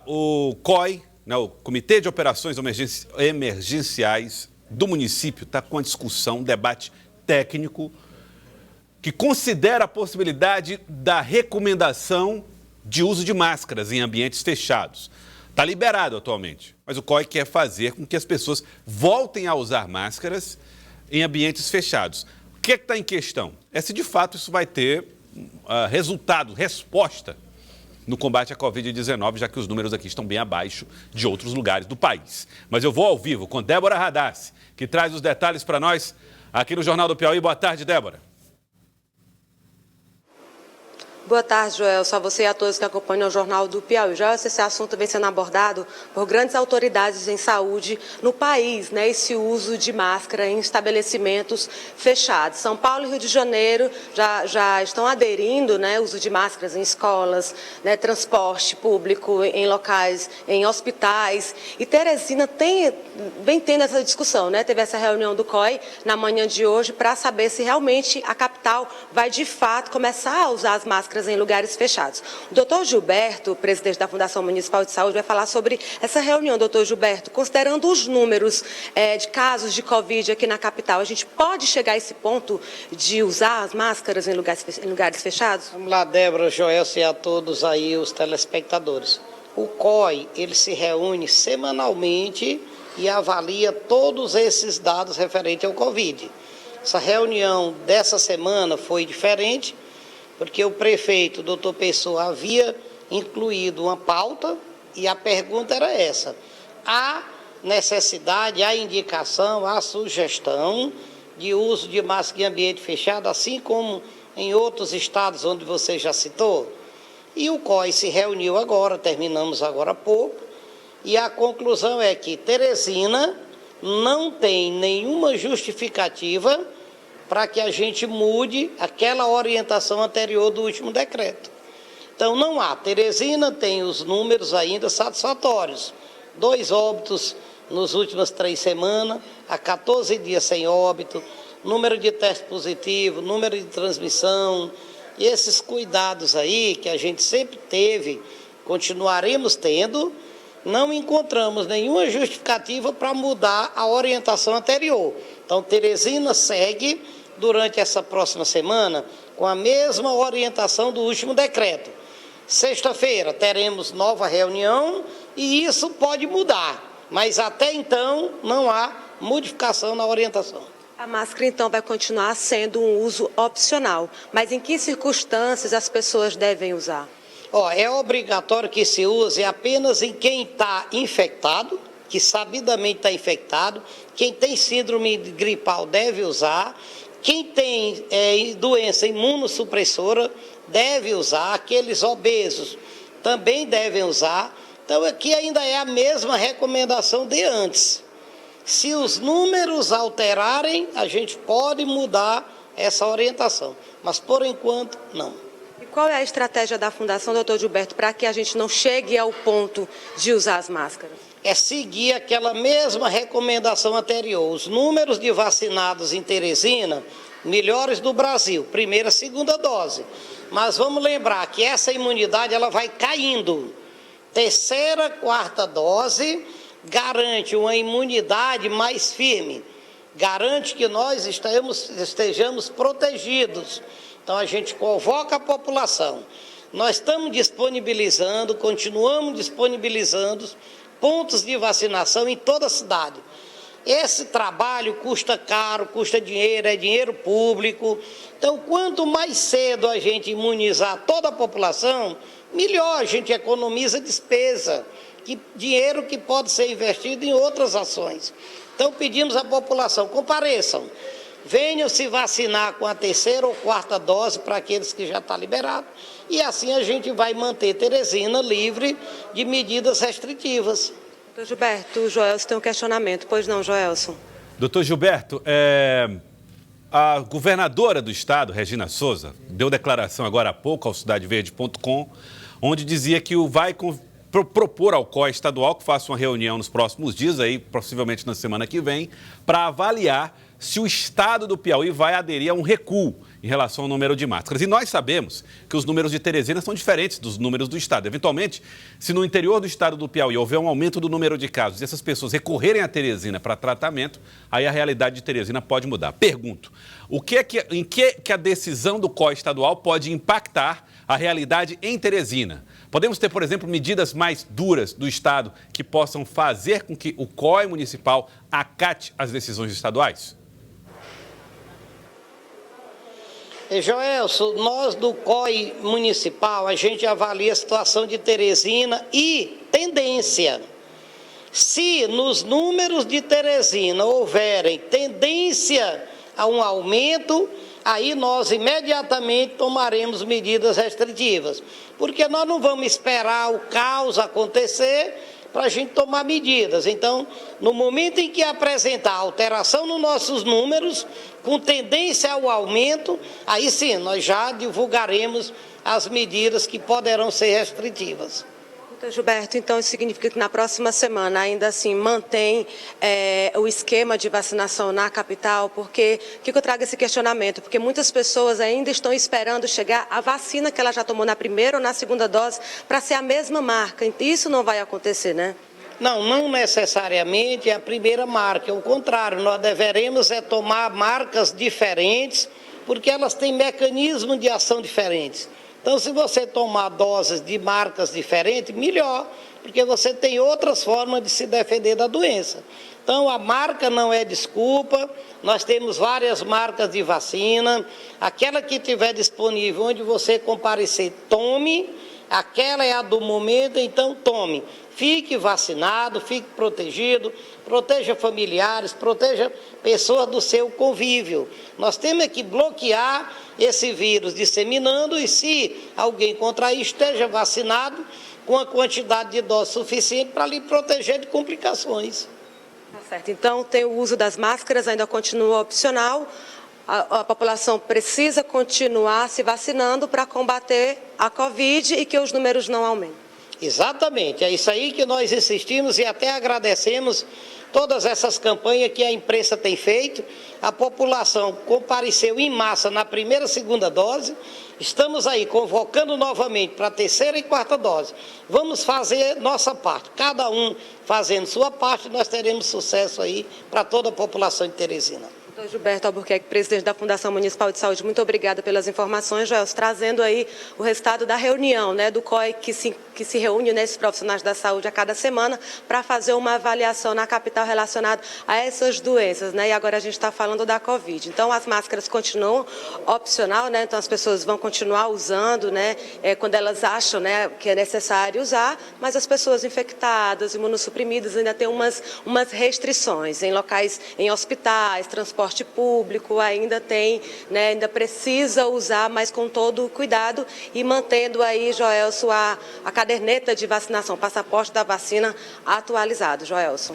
O COI, né, o Comitê de Operações Emergenciais do município, está com uma discussão, um debate técnico que considera a possibilidade da recomendação de uso de máscaras em ambientes fechados. Está liberado atualmente, mas o COI quer fazer com que as pessoas voltem a usar máscaras em ambientes fechados. O que está em questão? É se de fato isso vai ter resultado, resposta no combate à Covid-19, já que os números aqui estão bem abaixo de outros lugares do país. Mas eu vou ao vivo com Débora Radassi, que traz os detalhes para nós aqui no Jornal do Piauí. Boa tarde, Débora. Boa tarde, Joel. Só você e a todos que acompanham o Jornal do Piauí. Joel, esse assunto vem sendo abordado por grandes autoridades em saúde no país, né? Esse uso de máscara em estabelecimentos fechados. São Paulo e Rio de Janeiro já estão aderindo, né? Uso de máscaras em escolas, né? Transporte público, em locais, em hospitais. E Teresina vem tendo essa discussão, né? Teve essa reunião do COI na manhã de hoje para saber se realmente a capital vai, de fato, começar a usar as máscaras em lugares fechados. O doutor Gilberto, presidente da Fundação Municipal de Saúde, vai falar sobre essa reunião. Doutor Gilberto, considerando os números de casos de Covid aqui na capital, a gente pode chegar a esse ponto de usar as máscaras em lugares fechados? Vamos lá, Débora, Joel e a todos aí os telespectadores. O COI, ele se reúne semanalmente e avalia todos esses dados referentes ao Covid. Essa reunião dessa semana foi diferente, porque o prefeito, doutor Pessoa, havia incluído uma pauta e a pergunta era essa: há necessidade, há indicação, há sugestão de uso de máscara em ambiente fechado, assim como em outros estados onde você já citou? E o COI se reuniu agora, terminamos agora há pouco, e a conclusão é que Teresina não tem nenhuma justificativa para que a gente mude aquela orientação anterior do último decreto. Então não há. Teresina tem os números ainda satisfatórios. 2 óbitos nas últimas 3 semanas, há 14 dias sem óbito, número de testes positivos, número de transmissão, e esses cuidados aí que a gente sempre teve, continuaremos tendo, não encontramos nenhuma justificativa para mudar a orientação anterior. Então Teresina segue durante essa próxima semana com a mesma orientação do último decreto. Sexta-feira teremos nova reunião e isso pode mudar, mas até então não há modificação na orientação. A máscara, então, vai continuar sendo um uso opcional, mas em que circunstâncias as pessoas devem usar? É obrigatório que se use apenas em quem está infectado, que sabidamente está infectado, quem tem síndrome gripal deve usar, quem tem doença imunossupressora deve usar, aqueles obesos também devem usar. Então aqui ainda é a mesma recomendação de antes. Se os números alterarem, a gente pode mudar essa orientação, mas por enquanto não. E qual é a estratégia da Fundação, doutor Gilberto, para que a gente não chegue ao ponto de usar as máscaras? É seguir aquela mesma recomendação anterior. Os números de vacinados em Teresina, melhores do Brasil, primeira, segunda dose. Mas vamos lembrar que essa imunidade ela vai caindo. Terceira, quarta dose garante uma imunidade mais firme, garante que nós estejamos protegidos. Então a gente convoca a população. Nós estamos disponibilizando, continuamos disponibilizando pontos de vacinação em toda a cidade. Esse trabalho custa caro, custa dinheiro, é dinheiro público. Então, quanto mais cedo a gente imunizar toda a população, melhor a gente economiza despesa, dinheiro que pode ser investido em outras ações. Então, pedimos à população, compareçam, venham se vacinar com a terceira ou quarta dose para aqueles que já estão liberados. E assim a gente vai manter Teresina livre de medidas restritivas. Doutor Gilberto, o Joelson tem um questionamento. Pois não, Joelson? Doutor Gilberto, a governadora do estado, Regina Souza, deu declaração agora há pouco ao CidadeVerde.com, onde dizia que vai propor ao COI estadual que faça uma reunião nos próximos dias, aí, possivelmente na semana que vem, para avaliar se o estado do Piauí vai aderir a um recuo em relação ao número de máscaras. E nós sabemos que os números de Teresina são diferentes dos números do estado. Eventualmente, se no interior do estado do Piauí houver um aumento do número de casos e essas pessoas recorrerem a Teresina para tratamento, aí a realidade de Teresina pode mudar. Pergunto, em que a decisão do COI estadual pode impactar a realidade em Teresina? Podemos ter, por exemplo, medidas mais duras do estado que possam fazer com que o COI municipal acate as decisões estaduais? Joelson, nós do COI municipal, a gente avalia a situação de Teresina e tendência. Se nos números de Teresina houverem tendência a um aumento, aí nós imediatamente tomaremos medidas restritivas. Porque nós não vamos esperar o caos acontecer para a gente tomar medidas. Então, no momento em que apresentar alteração nos nossos números, com tendência ao aumento, aí sim, nós já divulgaremos as medidas que poderão ser restritivas. Doutor Gilberto, então isso significa que na próxima semana ainda assim mantém o esquema de vacinação na capital? Porque que eu trago esse questionamento? Porque muitas pessoas ainda estão esperando chegar a vacina que ela já tomou na primeira ou na segunda dose para ser a mesma marca. Isso não vai acontecer, né? Não necessariamente é a primeira marca, ao contrário, nós deveremos tomar marcas diferentes, porque elas têm mecanismos de ação diferentes. Então, se você tomar doses de marcas diferentes, melhor, porque você tem outras formas de se defender da doença. Então, a marca não é desculpa, nós temos várias marcas de vacina, aquela que estiver disponível onde você comparecer, tome, aquela é a do momento, então tome. Fique vacinado, fique protegido, proteja familiares, proteja pessoas do seu convívio. Nós temos que bloquear esse vírus disseminando e se alguém contrair, esteja vacinado com a quantidade de doses suficiente para lhe proteger de complicações. Tá certo. Então, tem o uso das máscaras, ainda continua opcional. A população precisa continuar se vacinando para combater a Covid e que os números não aumentem. Exatamente, é isso aí que nós insistimos e até agradecemos todas essas campanhas que a imprensa tem feito. A população compareceu em massa na primeira e segunda dose. Estamos aí convocando novamente para a terceira e quarta dose. Vamos fazer nossa parte, cada um fazendo sua parte, nós teremos sucesso aí para toda a população de Teresina. Doutor Gilberto Albuquerque, presidente da Fundação Municipal de Saúde, muito obrigada pelas informações, Joelson, trazendo aí o resultado da reunião, né, do COI que se reúne nesses profissionais da saúde a cada semana para fazer uma avaliação na capital relacionada a essas doenças, né, e agora a gente está falando da Covid. Então, as máscaras continuam opcional, né, então as pessoas vão continuar usando, né, quando elas acham, né, que é necessário usar, mas as pessoas infectadas, imunossuprimidas ainda têm umas restrições em locais, em hospitais, transporte público, ainda tem, né, ainda precisa usar, mas com todo o cuidado e mantendo aí, Joelson, a caderneta de vacinação, passaporte da vacina atualizado, Joelson.